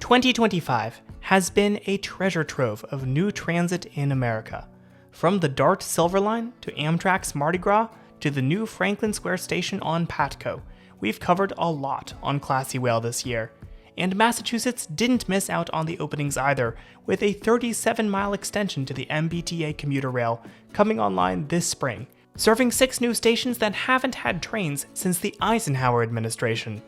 2025 has been a treasure trove of new transit in America. From the DART Silver Line to Amtrak's Mardi Gras to the new Franklin Square station on Patco, we've covered a lot on Classy Whale this year. And Massachusetts didn't miss out on the openings either, with a 37-mile extension to the MBTA commuter rail coming online this spring, serving 6 new stations that haven't had trains since the Eisenhower administration.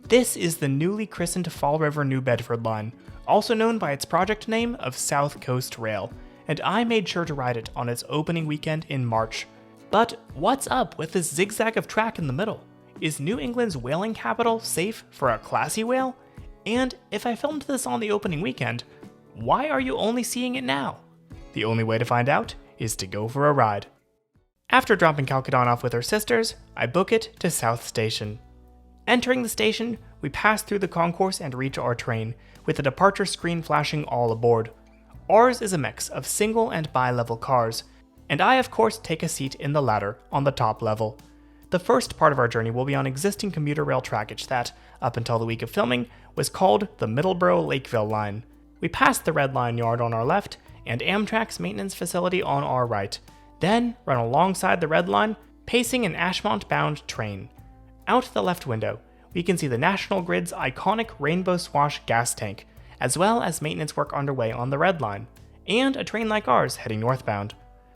This is the newly christened Fall River New Bedford line, also known by its project name of South Coast Rail, and I made sure to ride it on its opening weekend in March. But what's up with this zigzag of track in the middle? Is New England's whaling capital safe for a classy whale? And if I filmed this on the opening weekend, why are you only seeing it now? The only way to find out is to go for a ride. After dropping Calcadon off with her sisters, I book it to South Station. Entering the station, we pass through the concourse and reach our train, with the departure screen flashing all aboard. Ours is a mix of single and bi-level cars, and I of course take a seat in the latter on the top level. The first part of our journey will be on existing commuter rail trackage that, up until the week of filming, was called the Middleborough-Lakeville line. We pass the Red Line yard on our left and Amtrak's maintenance facility on our right, then run alongside the Red Line, pacing an Ashmont-bound train. Out the left window, we can see the National Grid's iconic Rainbow Swash gas tank, as well as maintenance work underway on the Red Line, and a train like ours heading northbound.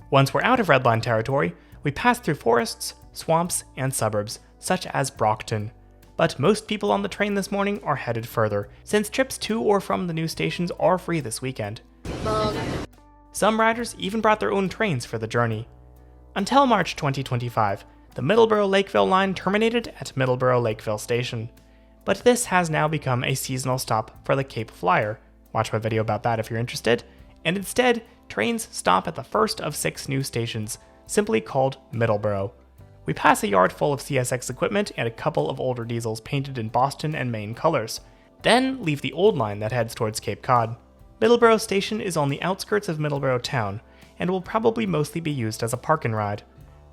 Once we're out of Red Line territory, we pass through forests, swamps, and suburbs, such as Brockton. But most people on the train this morning are headed further, since trips to or from the new stations are free this weekend. Some riders even brought their own trains for the journey. Until March 2025, the Middleborough-Lakeville line terminated at Middleborough-Lakeville Station. But this has now become a seasonal stop for the Cape Flyer. Watch my video about that if you're interested. And instead, trains stop at the first of 6 new stations, simply called Middleborough. We pass a yard full of CSX equipment and a couple of older diesels painted in Boston and Maine colors, then leave the old line that heads towards Cape Cod. Middleborough Station is on the outskirts of Middleborough town, and will probably mostly be used as a park and ride.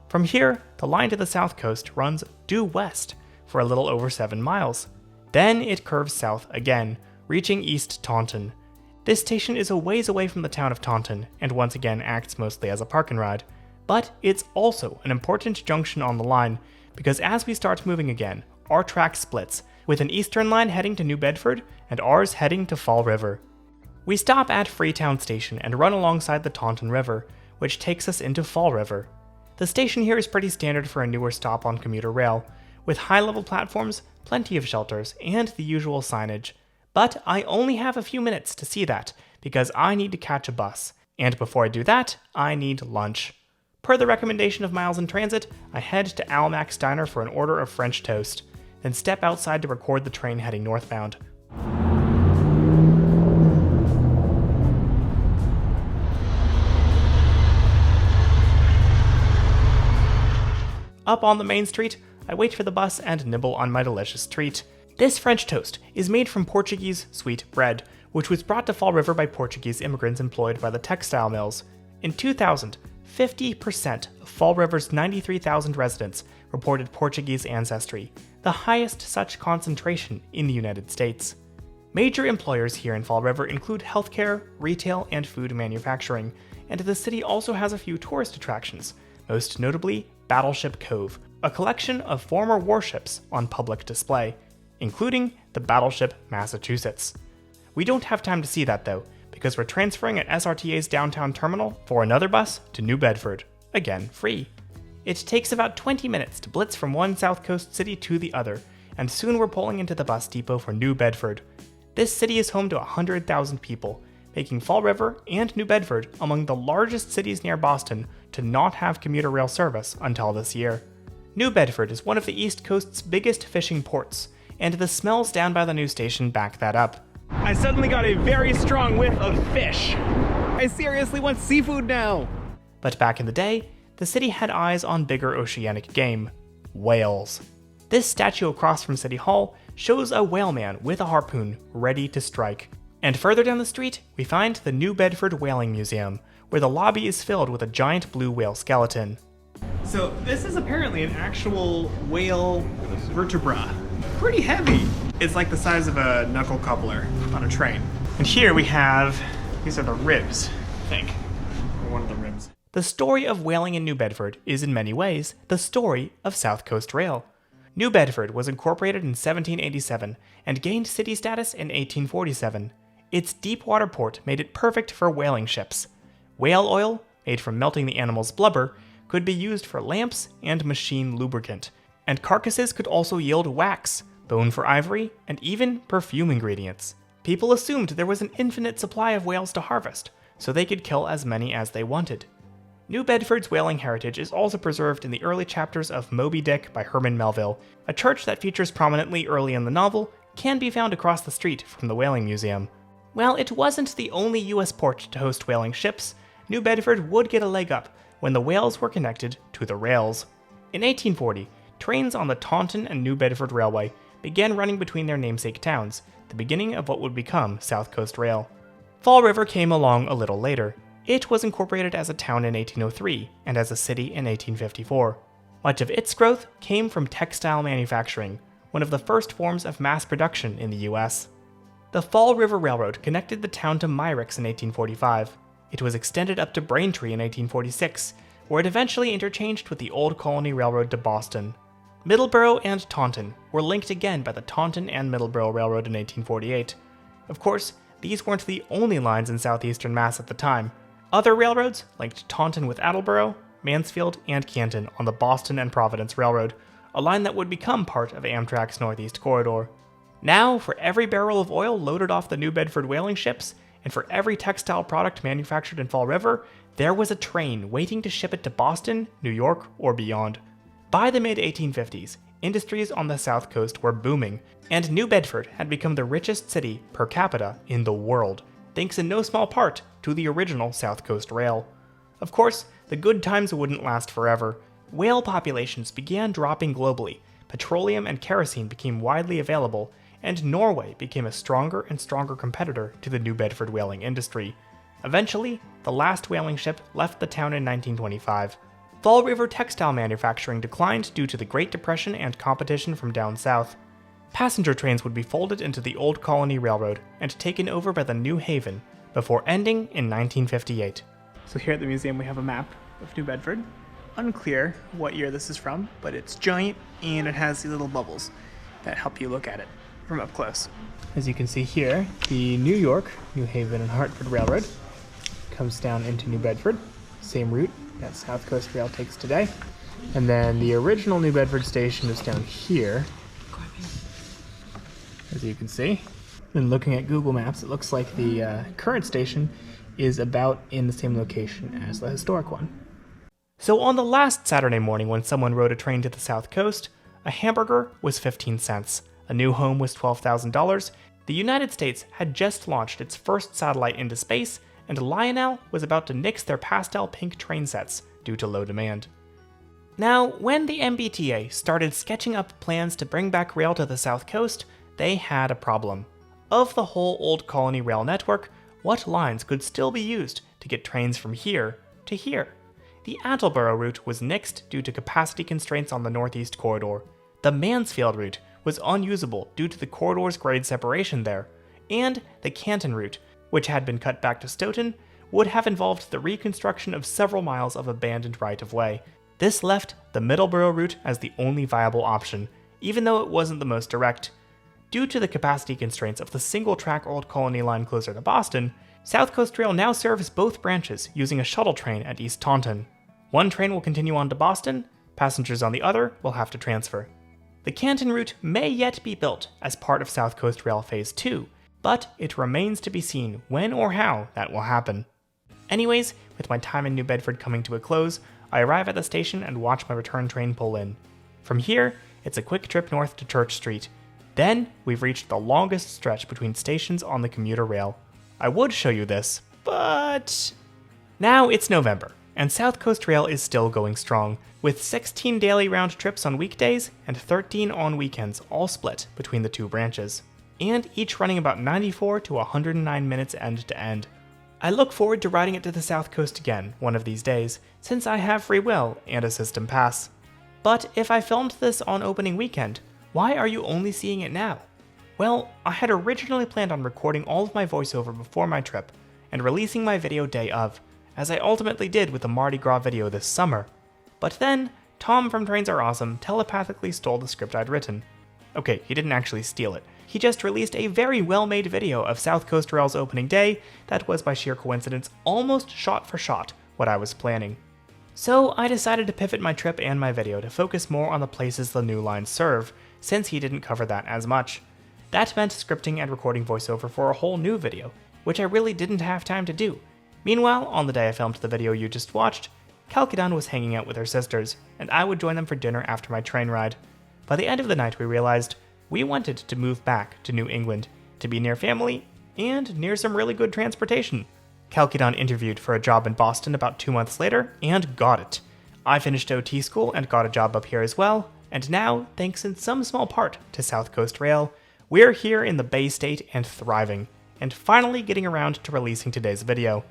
From here, the line to the south coast runs due west for a little over 7 miles. Then it curves south again, reaching East Taunton. This station is a ways away from the town of Taunton, and once again acts mostly as a park and ride. But it's also an important junction on the line, because as we start moving again, our track splits, with an eastern line heading to New Bedford and ours heading to Fall River. We stop at Freetown Station and run alongside the Taunton River, which takes us into Fall River. The station here is pretty standard for a newer stop on commuter rail, with high-level platforms, plenty of shelters, and the usual signage. But I only have a few minutes to see that, because I need to catch a bus, and before I do that, I need lunch. Per the recommendation of Miles in Transit, I head to Almac's Diner for an order of French toast, then step outside to record the train heading northbound. Up on the main street, I wait for the bus and nibble on my delicious treat. This French toast is made from Portuguese sweet bread, which was brought to Fall River by Portuguese immigrants employed by the textile mills. In 2000, 50% of Fall River's 93,000 residents reported Portuguese ancestry, the highest such concentration in the United States. Major employers here in Fall River include healthcare, retail, and food manufacturing, and the city also has a few tourist attractions, most notably Battleship Cove, a collection of former warships on public display, including the Battleship Massachusetts. We don't have time to see that though, because we're transferring at SRTA's downtown terminal for another bus to New Bedford, again free. It takes about 20 minutes to blitz from one South Coast city to the other, and soon we're pulling into the bus depot for New Bedford. This city is home to 100,000 people, making Fall River and New Bedford among the largest cities near Boston to not have commuter rail service until this year. New Bedford is one of the East Coast's biggest fishing ports, and the smells down by the new station back that up. I suddenly got a very strong whiff of fish. I seriously want seafood now. But back in the day, the city had eyes on bigger oceanic game, whales. This statue across from City Hall shows a whaleman with a harpoon ready to strike. And further down the street, we find the New Bedford Whaling Museum, where the lobby is filled with a giant blue whale skeleton. So this is apparently an actual whale vertebra. Pretty heavy. It's like the size of a knuckle coupler on a train. And here we have, these are the ribs, I think, or one of the ribs. The story of whaling in New Bedford is in many ways the story of South Coast Rail. New Bedford was incorporated in 1787 and gained city status in 1847. Its deep water port made it perfect for whaling ships. Whale oil, made from melting the animal's blubber, could be used for lamps and machine lubricant, and carcasses could also yield wax, bone for ivory, and even perfume ingredients. People assumed there was an infinite supply of whales to harvest, so they could kill as many as they wanted. New Bedford's whaling heritage is also preserved in the early chapters of Moby Dick by Herman Melville. A church that features prominently early in the novel can be found across the street from the Whaling Museum. While it wasn't the only US port to host whaling ships, New Bedford would get a leg up when the whales were connected to the rails. In 1840, trains on the Taunton and New Bedford Railway began running between their namesake towns, the beginning of what would become South Coast Rail. Fall River came along a little later. It was incorporated as a town in 1803 and as a city in 1854. Much of its growth came from textile manufacturing, one of the first forms of mass production in the US. The Fall River Railroad connected the town to Myrick's in 1845. It was extended up to Braintree in 1846, where it eventually interchanged with the Old Colony Railroad to Boston. Middleborough and Taunton were linked again by the Taunton and Middleborough Railroad in 1848. Of course, these weren't the only lines in southeastern Mass at the time. Other railroads linked Taunton with Attleboro, Mansfield, and Canton on the Boston and Providence Railroad, a line that would become part of Amtrak's Northeast Corridor. Now, for every barrel of oil loaded off the New Bedford whaling ships, and for every textile product manufactured in Fall River, there was a train waiting to ship it to Boston, New York, or beyond. By the mid-1850s, industries on the South Coast were booming, and New Bedford had become the richest city per capita in the world, thanks in no small part to the original South Coast Rail. Of course, the good times wouldn't last forever. Whale populations began dropping globally, petroleum and kerosene became widely available, and Norway became a stronger and stronger competitor to the New Bedford whaling industry. Eventually, the last whaling ship left the town in 1925. Fall River textile manufacturing declined due to the Great Depression and competition from down south. Passenger trains would be folded into the Old Colony Railroad and taken over by the New Haven, before ending in 1958. So here at the museum we have a map of New Bedford. Unclear what year this is from, but it's giant and it has these little bubbles that help you look at it from up close. As you can see here, the New York, New Haven, and Hartford Railroad comes down into New Bedford, same route that South Coast Rail takes today. And then the original New Bedford station is down here, as you can see. And looking at Google Maps, it looks like the current station is about in the same location as the historic one. So on the last Saturday morning when someone rode a train to the South Coast, a hamburger was 15 cents, a new home was $12,000, the United States had just launched its first satellite into space, and Lionel was about to nix their pastel pink train sets due to low demand. Now, when the MBTA started sketching up plans to bring back rail to the South Coast, they had a problem. Of the whole Old Colony rail network, what lines could still be used to get trains from here to here? The Attleboro route was nixed due to capacity constraints on the Northeast Corridor. The Mansfield route was unusable due to the corridor's grade separation there, and the Canton route, which had been cut back to Stoughton, would have involved the reconstruction of several miles of abandoned right-of-way. This left the Middleborough route as the only viable option, even though it wasn't the most direct. Due to the capacity constraints of the single-track Old Colony line closer to Boston, South Coast Rail now serves both branches using a shuttle train at East Taunton. One train will continue on to Boston, passengers on the other will have to transfer. The Canton route may yet be built as part of South Coast Rail Phase 2, but it remains to be seen when or how that will happen. Anyways, with my time in New Bedford coming to a close, I arrive at the station and watch my return train pull in. From here, it's a quick trip north to Church Street. Then, we've reached the longest stretch between stations on the commuter rail. I would show you this, but... Now it's November, and South Coast Rail is still going strong, with 16 daily round trips on weekdays and 13 on weekends, all split between the two branches, and each running about 94 to 109 minutes end to end. I look forward to riding it to the South Coast again one of these days, since I have free will and a system pass. But if I filmed this on opening weekend, why are you only seeing it now? Well, I had originally planned on recording all of my voiceover before my trip and releasing my video day of, as I ultimately did with the Mardi Gras video this summer. But then, Tom from Trains Are Awesome telepathically stole the script I'd written. Okay, he didn't actually steal it. He just released a very well-made video of South Coast Rail's opening day that was by sheer coincidence almost shot for shot what I was planning. So I decided to pivot my trip and my video to focus more on the places the new lines serve, since he didn't cover that as much. That meant scripting and recording voiceover for a whole new video, which I really didn't have time to do. Meanwhile, on the day I filmed the video you just watched, Calcadon was hanging out with her sisters, and I would join them for dinner after my train ride. By the end of the night, we realized we wanted to move back to New England, to be near family, and near some really good transportation. Calcadon interviewed for a job in Boston about 2 months later, and got it. I finished OT school and got a job up here as well, and now, thanks in some small part to South Coast Rail, we're here in the Bay State and thriving, and finally getting around to releasing today's video.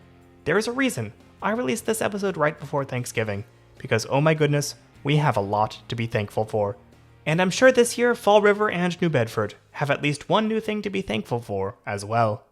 There is a reason I released this episode right before Thanksgiving, because oh my goodness, we have a lot to be thankful for. And I'm sure this year Fall River and New Bedford have at least one new thing to be thankful for as well.